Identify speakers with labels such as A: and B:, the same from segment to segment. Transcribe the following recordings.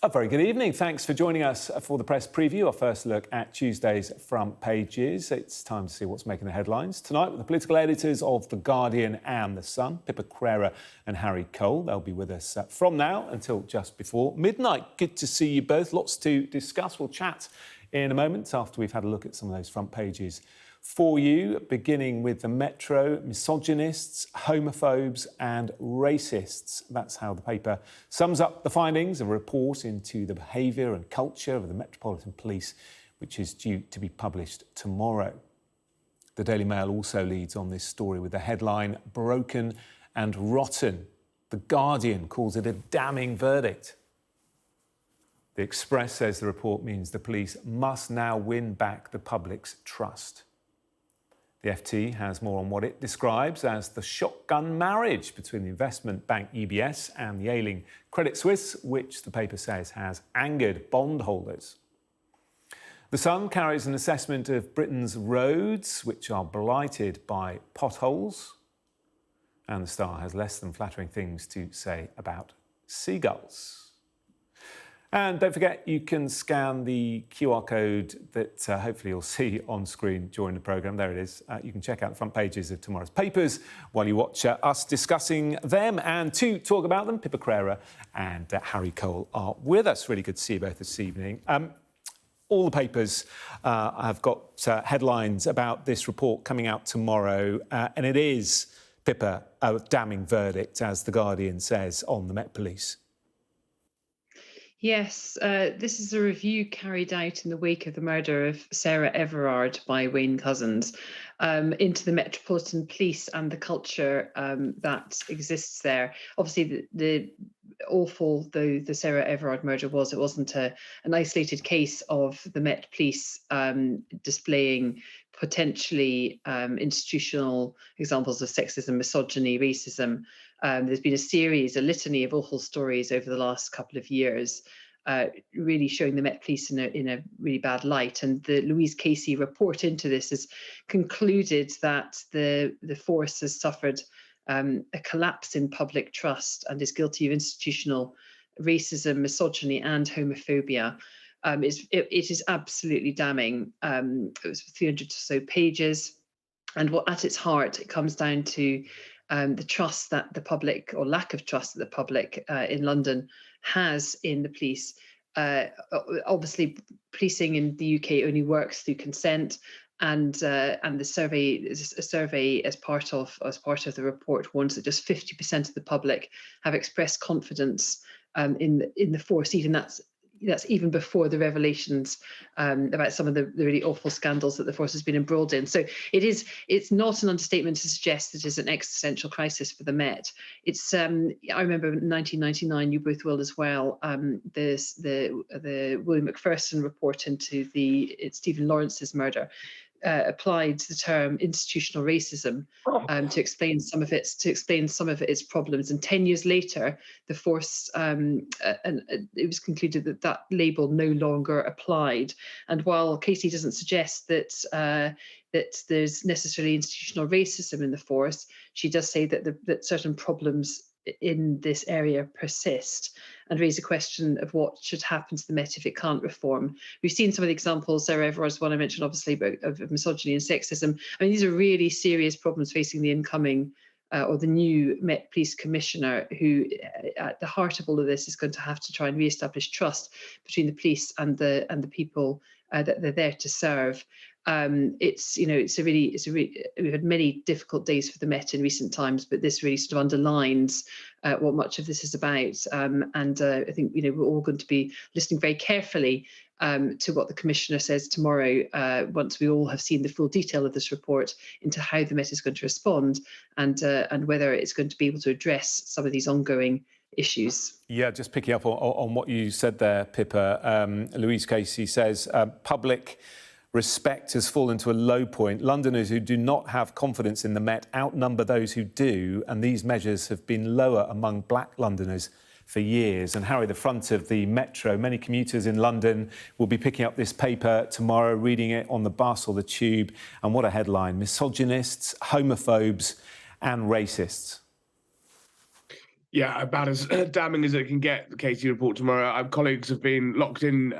A: A very good evening. Thanks for joining us for the press preview, our first look at Tuesday's front pages. It's time to see what's making the headlines. Tonight with the political editors of The Guardian and The Sun, Pippa, Crerar and Harry Cole. They'll be with us from now until just before midnight. Good to see you both. Lots to discuss. We'll chat in a moment after we've had a look at some of those front pages for you, beginning with the Metro, misogynists, homophobes and racists. That's how the paper sums up the findings of a report into the behaviour and culture of the Metropolitan Police, which is due to be published tomorrow. The Daily Mail also leads on this story with the headline, Broken and Rotten. The Guardian calls it a damning verdict. The Express says the report means the police must now win back the public's trust. The FT has more on what it describes as the shotgun marriage between the investment bank UBS and the ailing Credit Suisse, which the paper says has angered bondholders. The Sun carries an assessment of Britain's roads, which are blighted by potholes. And the Star has less than flattering things to say about seagulls. And don't forget, you can scan the QR code that hopefully you'll see on screen during the programme. There it is. You can check out the front pages of tomorrow's papers while you watch us discussing them. And to talk about them, Pippa, Crerar and Harry Cole are with us. Really good to see you both this evening. All the papers have got headlines about this report coming out tomorrow. And it is, Pippa, a damning verdict, as The Guardian says, on the Met Police.
B: Yes, this is a review carried out in the wake of the murder of Sarah Everard by Wayne Couzens into the Metropolitan Police and the culture that exists there. Obviously, the awful though the Sarah Everard murder was, it wasn't an isolated case of the Met Police displaying potentially institutional examples of sexism, misogyny, racism. There's been a litany of awful stories over the last couple of years, really showing the Met Police in a really bad light. And the Louise Casey report into this has concluded that the force has suffered a collapse in public trust and is guilty of institutional racism, misogyny and homophobia. It is absolutely damning. It was 300 or so pages. And what at its heart, it comes down to the trust that the public, or lack of trust that the public in London has in the police. Obviously, policing in the UK only works through consent, and the survey as part of the report warns that just 50% of the public have expressed confidence in the force. Even that's even before the revelations about some of the really awful scandals that the force has been embroiled in. So it's not an understatement to suggest that it's an existential crisis for the Met. It's I remember in 1999, you both will as well, the William Macpherson report into Stephen Lawrence's murder. Applied the term institutional racism to explain some of its problems, and 10 years later, the force and it was concluded that label no longer applied. And while Casey doesn't suggest that there's necessarily institutional racism in the force, she does say that certain problems in this area persist and raise a question of what should happen to the Met if it can't reform. We've seen some of the examples, Sarah Everard's one I mentioned, obviously, of misogyny and sexism. I mean, these are really serious problems facing the incoming or the new Met Police Commissioner, who at the heart of all of this is going to have to try and re-establish trust between the police and the people that they're there to serve. We've had many difficult days for the Met in recent times, but this really sort of underlines what much of this is about. I think we're all going to be listening very carefully to what the Commissioner says tomorrow, once we all have seen the full detail of this report, into how the Met is going to respond and whether it's going to be able to address some of these ongoing issues.
A: Yeah, just picking up on what you said there, Pippa. Louise Casey says public respect has fallen to a low point. Londoners who do not have confidence in the Met outnumber those who do, and these measures have been lower among black Londoners for years. And Harry, the front of the Metro, many commuters in London will be picking up this paper tomorrow, reading it on the bus or the tube. And what a headline: misogynists, homophobes and racists.
C: Yeah, about as damning as it can get, the KT report tomorrow. Our colleagues have been locked in,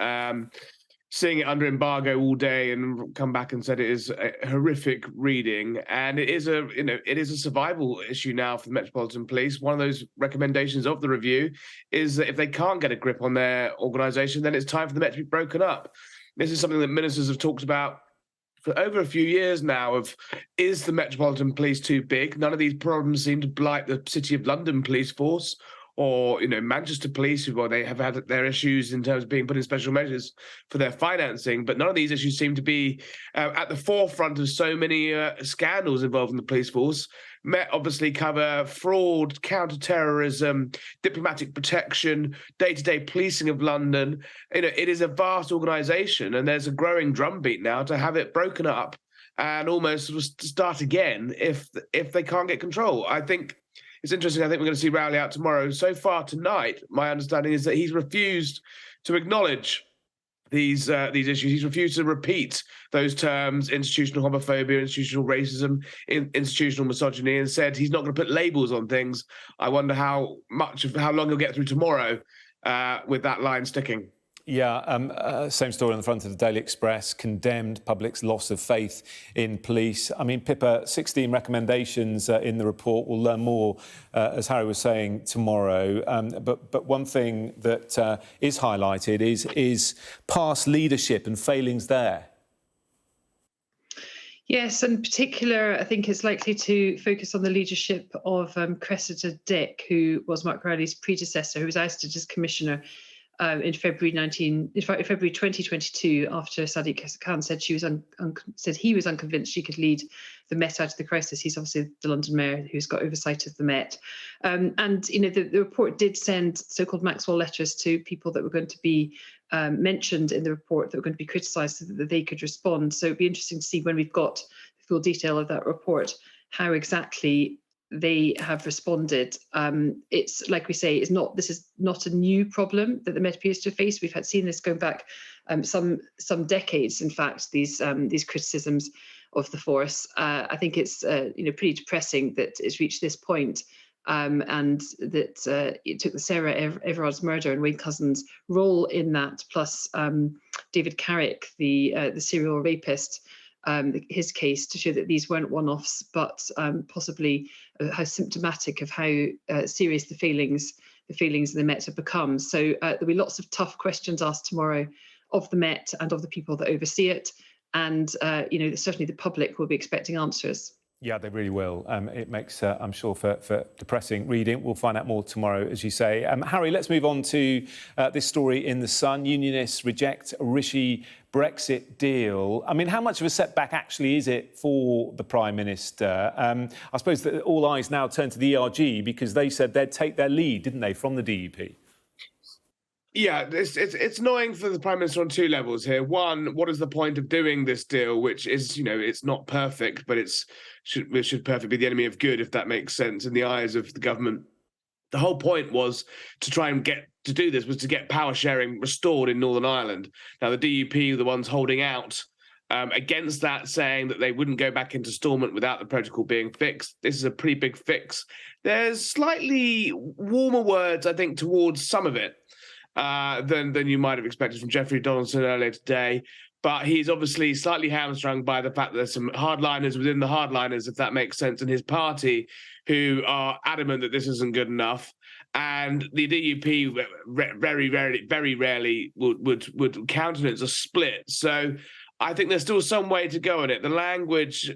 C: seeing it under embargo all day, and come back and said it is a horrific reading. And it is a survival issue now for the Metropolitan Police. One of those recommendations of the review is that if they can't get a grip on their organisation, then it's time for the Met to be broken up. This is something that ministers have talked about for over a few years now. Is the Metropolitan Police too big? None of these problems seem to blight the City of London police force, or Manchester Police, who they have had their issues in terms of being put in special measures for their financing, but none of these issues seem to be at the forefront of so many scandals involving the police force. Met obviously cover fraud, counter-terrorism, diplomatic protection, day-to-day policing of London. It is a vast organisation, and there's a growing drumbeat now to have it broken up and almost start again if they can't get control. I think it's interesting. I think we're going to see Rowley out tomorrow. So far tonight, my understanding is that he's refused to acknowledge these issues. He's refused to repeat those terms: institutional homophobia, institutional racism, institutional misogyny, and said he's not going to put labels on things. I wonder how long he'll get through tomorrow with that line sticking.
A: Yeah, same story on the front of the Daily Express, condemned public's loss of faith in police. I mean, Pippa, 16 recommendations in the report. We'll learn more, as Harry was saying, tomorrow. But one thing that is highlighted is past leadership and failings there.
B: Yes, in particular, I think it's likely to focus on the leadership of Cressida Dick, who was Mark Rowley's predecessor, who was ousted as commissioner in February 2022, after Sadiq Khan said he was unconvinced she could lead the Met out of the crisis. He's obviously the London mayor who's got oversight of the Met, and the report did send so-called Maxwell letters to people that were going to be mentioned in the report, that were going to be criticised, so that they could respond. So it'd be interesting to see, when we've got the full detail of that report, how exactly they have responded. It's like we say, this is not a new problem that the Met appears to face. We've seen this going back some decades. In fact, these criticisms of the force. I think it's pretty depressing that it's reached this point, and that it took the Sarah Everard's murder and Wayne Couzens' role in that, plus David Carrick, the serial rapist, his case, to show that these weren't one-offs, but possibly how symptomatic of how serious the failings in the Met have become. So there'll be lots of tough questions asked tomorrow of the Met and of the people that oversee it, and certainly the public will be expecting answers.
A: Yeah, they really will. It makes, I'm sure, for depressing reading. We'll find out more tomorrow, as you say. Harry, let's move on to this story in The Sun. Unionists reject Rishi Brexit deal. I mean, how much of a setback actually is it for the Prime Minister? I suppose that all eyes now turn to the ERG, because they said they'd take their lead, didn't they, from the DUP?
C: Yeah, it's annoying for the Prime Minister on two levels here. One, what is the point of doing this deal, which is, it's not perfect, but it should perfect be the enemy of good, if that makes sense, in the eyes of the government. The whole point was to try and get power sharing restored in Northern Ireland. Now, the DUP are the ones holding out against that, saying that they wouldn't go back into Stormont without the protocol being fixed. This is a pretty big fix. There's slightly warmer words, I think, towards some of it than you might have expected from Jeffrey Donaldson earlier today. But he's obviously slightly hamstrung by the fact that there's some hardliners within the hardliners, if that makes sense, in his party, who are adamant that this isn't good enough. And the DUP very rarely would countenance a split. So I think there's still some way to go in it. The language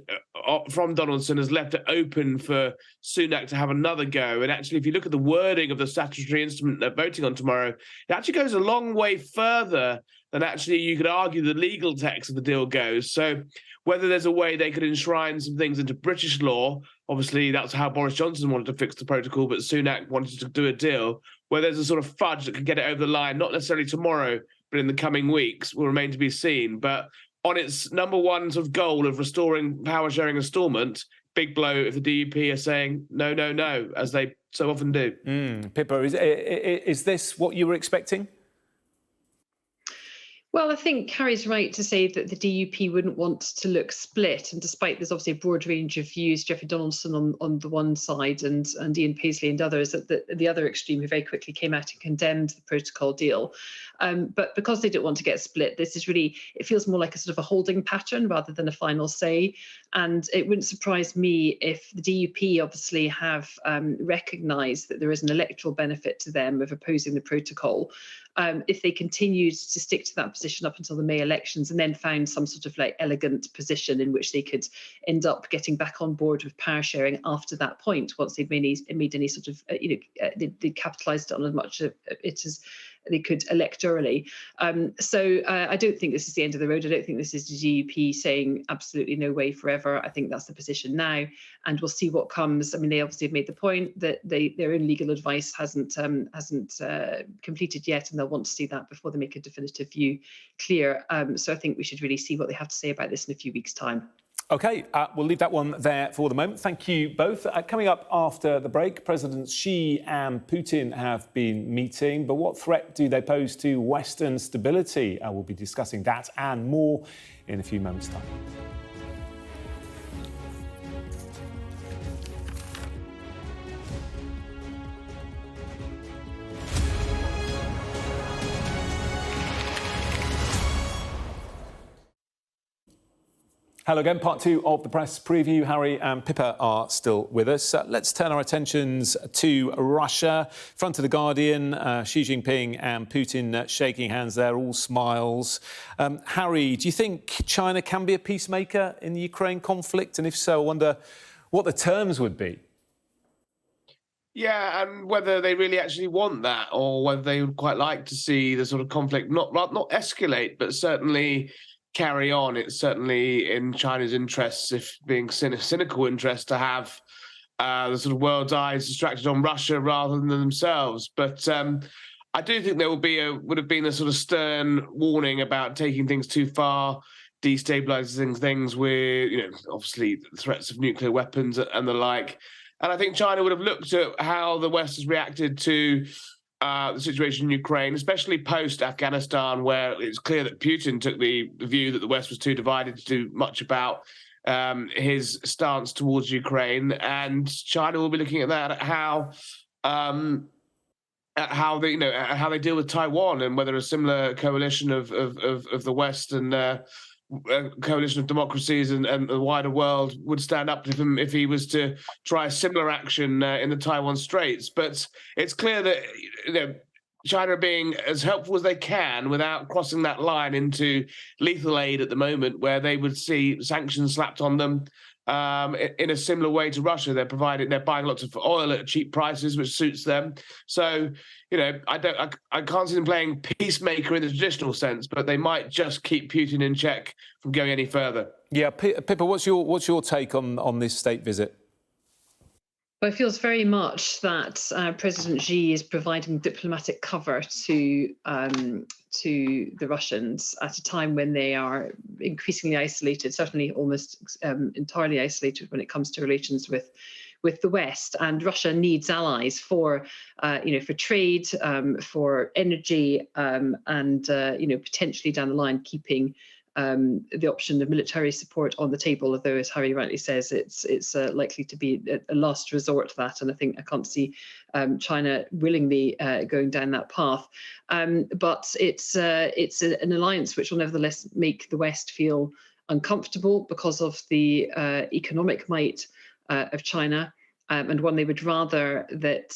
C: from Donaldson has left it open for Sunak to have another go. And actually, if you look at the wording of the statutory instrument they're voting on tomorrow, it actually goes a long way further than actually you could argue the legal text of the deal goes. So whether there's a way they could enshrine some things into British law, obviously that's how Boris Johnson wanted to fix the protocol, but Sunak wanted to do a deal where there's a sort of fudge that could get it over the line, not necessarily tomorrow, but in the coming weeks, will remain to be seen. But on its number one sort of goal of restoring power sharing and Stormont, big blow if the DUP are saying no, as they so often do.
A: Pippa, is this what you were expecting?
B: Well, I think Carrie's right to say that the DUP wouldn't want to look split. And despite there's obviously a broad range of views, Jeffrey Donaldson on the one side and Ian Paisley and others at the other extreme, who very quickly came out and condemned the protocol deal. But because they don't want to get split, this is really, it feels more like a sort of a holding pattern rather than a final say. And it wouldn't surprise me if the DUP obviously have recognised that there is an electoral benefit to them of opposing the protocol. If they continued to stick to that position up until the May elections and then found some sort of like elegant position in which they could end up getting back on board with power sharing after that point, once they'd made any sort of, they capitalised on as much of it as they could electorally. So I don't think this is the end of the road. I don't think this is the DUP saying absolutely no way forever. I think that's the position now, and we'll see what comes. I mean, they obviously have made the point that their own legal advice hasn't completed yet, and they'll want to see that before they make a definitive view clear. So I think we should really see what they have to say about this in a few weeks' time.
A: OK, we'll leave that one there for the moment. Thank you both. Coming up after the break, Presidents Xi and Putin have been meeting. But what threat do they pose to Western stability? We'll be discussing that and more in a few moments' time. Hello again, part two of the press preview. Harry and Pippa are still with us. Let's turn our attentions to Russia. Front of the Guardian, Xi Jinping and Putin shaking hands there, all smiles. Harry, do you think China can be a peacemaker in the Ukraine conflict? And if so, I wonder what the terms would be.
C: Yeah, and whether they really actually want that, or whether they would quite like to see the sort of conflict not escalate, but certainly carry on. It's certainly in China's interests, if being cynical interest, to have the sort of world's eyes distracted on Russia rather than themselves. But I do think there would have been a sort of stern warning about taking things too far, destabilizing things with, obviously threats of nuclear weapons and the like. And I think China would have looked at how the West has reacted to the situation in Ukraine, especially post-Afghanistan, where it's clear that Putin took the view that the West was too divided to do much about his stance towards Ukraine. And China will be looking at that, at how they deal with Taiwan, and whether a similar coalition of the West and a coalition of democracies and the wider world would stand up to him if he was to try a similar action in the Taiwan Straits. But it's clear that China are being as helpful as they can without crossing that line into lethal aid at the moment, where they would see sanctions slapped on them in a similar way to Russia. They're buying lots of oil at cheap prices, which suits them. So, I can't see them playing peacemaker in the traditional sense, but they might just keep Putin in check from going any further. Yeah,
A: Pippa, what's your take on this state visit?
B: Well, it feels very much that President Xi is providing diplomatic cover to the Russians at a time when they are increasingly isolated, certainly almost entirely isolated when it comes to relations with the West. And Russia needs allies for trade, for energy, and potentially down the line keeping the option of military support on the table, although, as Harry rightly says, it's likely to be a last resort to that. And I can't see China willingly going down that path. But it's an alliance which will nevertheless make the West feel uncomfortable because of the economic might of China. And one they would rather that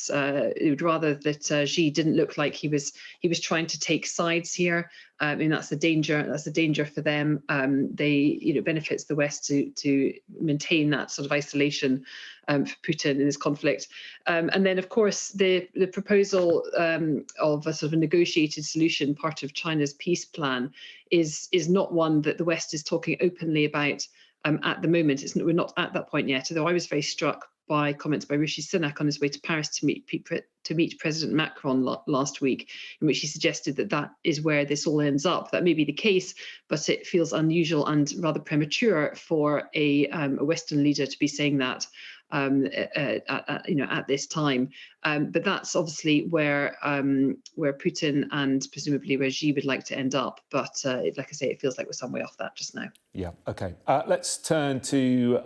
B: Xi didn't look like he was trying to take sides here. I mean, that's the danger. That's the danger for them. Benefits the West to maintain that sort of isolation for Putin in this conflict. And then, of course, the proposal of a sort of a negotiated solution, part of China's peace plan, is not one that the West is talking openly about at the moment. We're not at that point yet. Although I was very struck by comments by Rishi Sunak on his way to Paris to meet President Macron last week, in which he suggested that is where this all ends up. That may be the case, but it feels unusual and rather premature for a Western leader to be saying that at this time. But that's obviously where Putin and presumably where Xi would like to end up. But like I say, it feels like we're some way off that just now.
A: Yeah, OK. Let's turn to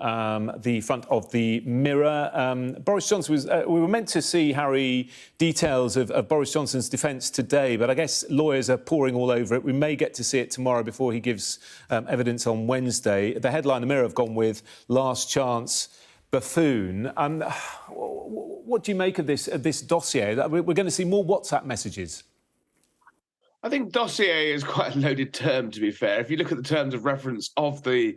A: the front of the Mirror. Boris Johnson was... we were meant to see, Harry, details of Boris Johnson's defence today, but I guess lawyers are poring all over it. We may get to see it tomorrow before he gives evidence on Wednesday. The headline the Mirror have gone with last chance buffoon. What do you make of this dossier? We're going to see more WhatsApp messages.
C: I think dossier is quite a loaded term, to be fair. If you look at the terms of reference of the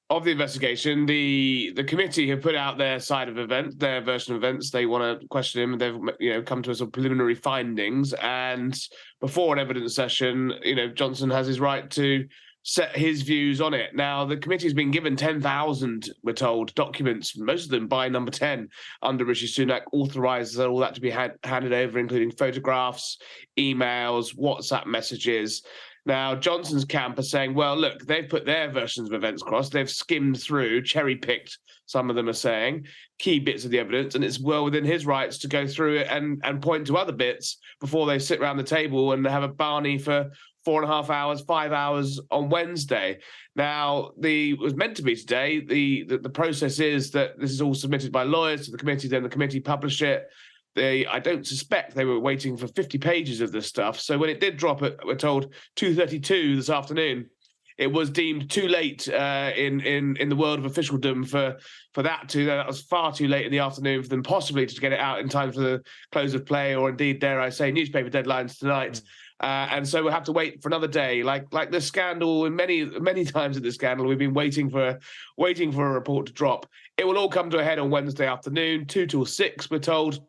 C: investigation, the committee have put out their side of events, their version of events. They want to question him, and they've come to us with preliminary findings. And before an evidence session, Johnson has his right to set his views on it. Now, the committee's been given 10,000, we're told, documents, most of them by number 10 under Rishi Sunak, authorises all that to be handed over, including photographs, emails, WhatsApp messages. Now, Johnson's camp are saying, well, look, they've put their versions of events across. They've skimmed through, cherry-picked, some of them are saying, key bits of the evidence, and it's well within his rights to go through it and point to other bits before they sit around the table and have a Barney for 4.5 hours, 5 hours on Wednesday. Now, it was meant to be today. The process is that this is all submitted by lawyers to the committee, then the committee publish it. I don't suspect they were waiting for 50 pages of this stuff. So when it did drop at, we're told, 2:32 this afternoon, it was deemed too late in the world of officialdom for that was far too late in the afternoon for them possibly to get it out in time for the close of play, or indeed, dare I say, newspaper deadlines tonight. And so we'll have to wait for another day. Like this scandal, and many times at this scandal, we've been waiting for a report to drop. It will all come to a head on Wednesday afternoon, 2 till 6, we're told,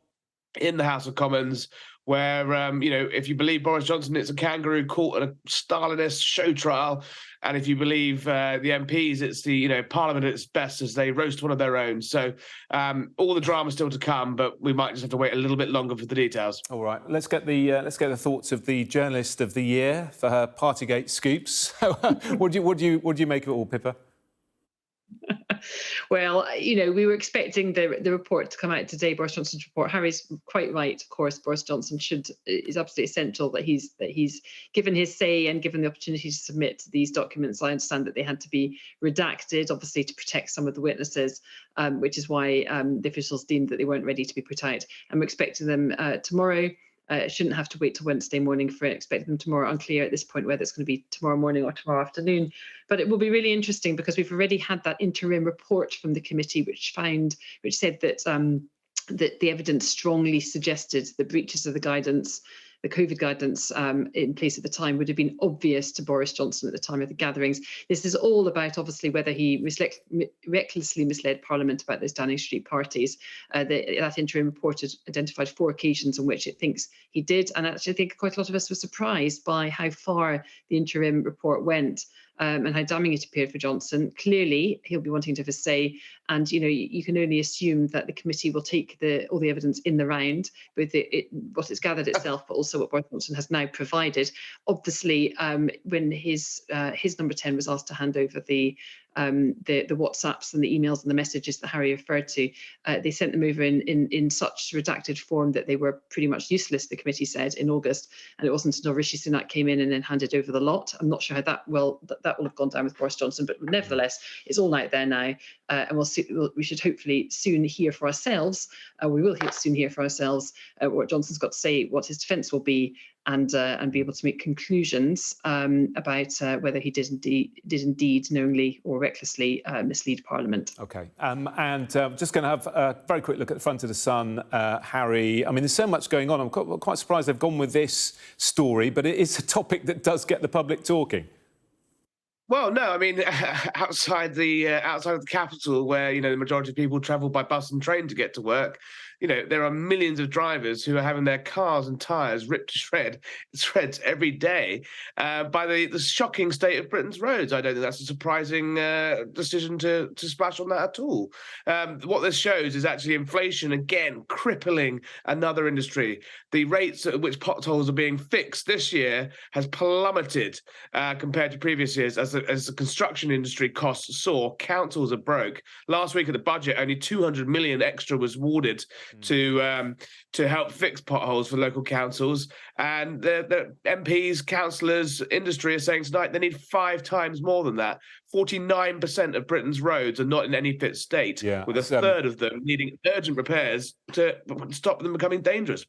C: in the House of Commons, where, if you believe Boris Johnson, it's a kangaroo court and a Stalinist show trial. And if you believe the MPs, it's the Parliament at its best as they roast one of their own. So all the drama still to come, but we might just have to wait a little bit longer for the details. All
A: right, let's get the thoughts of the journalist of the year for her Partygate scoops. What do you make of it all, Pippa?
B: Well, we were expecting the report to come out today, Boris Johnson's report. Harry's quite right, of course. Boris Johnson is absolutely essential that he's given his say and given the opportunity to submit these documents. I understand that they had to be redacted, obviously, to protect some of the witnesses, which is why the officials deemed that they weren't ready to be put out. And we're expecting them tomorrow. Shouldn't have to wait till Wednesday morning for it. Expect them tomorrow. Unclear at this point whether it's going to be tomorrow morning or tomorrow afternoon. But it will be really interesting because we've already had that interim report from the committee, which said that that the evidence strongly suggested the breaches of the guidance, the COVID guidance in place at the time, would have been obvious to Boris Johnson at the time of the gatherings. This is all about, obviously, whether he recklessly misled Parliament about those Downing Street parties. That interim report had identified 4 occasions on which it thinks he did. And actually, I think quite a lot of us were surprised by how far the interim report went. And how damning it appeared for Johnson. Clearly, he'll be wanting to have a say, and you can only assume that the committee will take all the evidence in the round, with what it's gathered itself, but also what Boris Johnson has now provided. Obviously, when his number 10 was asked to hand over the WhatsApps and the emails and the messages that Harry referred to, they sent them over in such redacted form that they were pretty much useless, the committee said, in August. And it wasn't until Rishi Sunak came in and then handed over the lot. I'm not sure how that will have gone down with Boris Johnson, but nevertheless, it's all out there now. And we should hopefully soon hear for ourselves. We will soon hear for ourselves what Johnson's got to say, what his defence will be, and be able to make conclusions about whether he did indeed knowingly or recklessly mislead Parliament.
A: OK. And just going to have a very quick look at the front of the Sun, Harry. I mean, there's so much going on. I'm quite surprised they've gone with this story, but it is a topic that does get the public talking.
C: Well, no, I mean, outside of the capital, where the majority of people travel by bus and train to get to work, there are millions of drivers who are having their cars and tyres ripped to shreds every day by the shocking state of Britain's roads. I don't think that's a surprising decision to splash on that at all. What this shows is actually inflation, again, crippling another industry. The rates at which potholes are being fixed this year has plummeted compared to previous years as the construction industry costs soar. Councils are broke. Last week at the budget, only 200 million extra was awarded to help fix potholes for local councils. And the MPs, councillors, industry are saying tonight they need 5 times more than that. 49% of Britain's roads are not in any fit state, with a third of them needing urgent repairs to stop them becoming dangerous.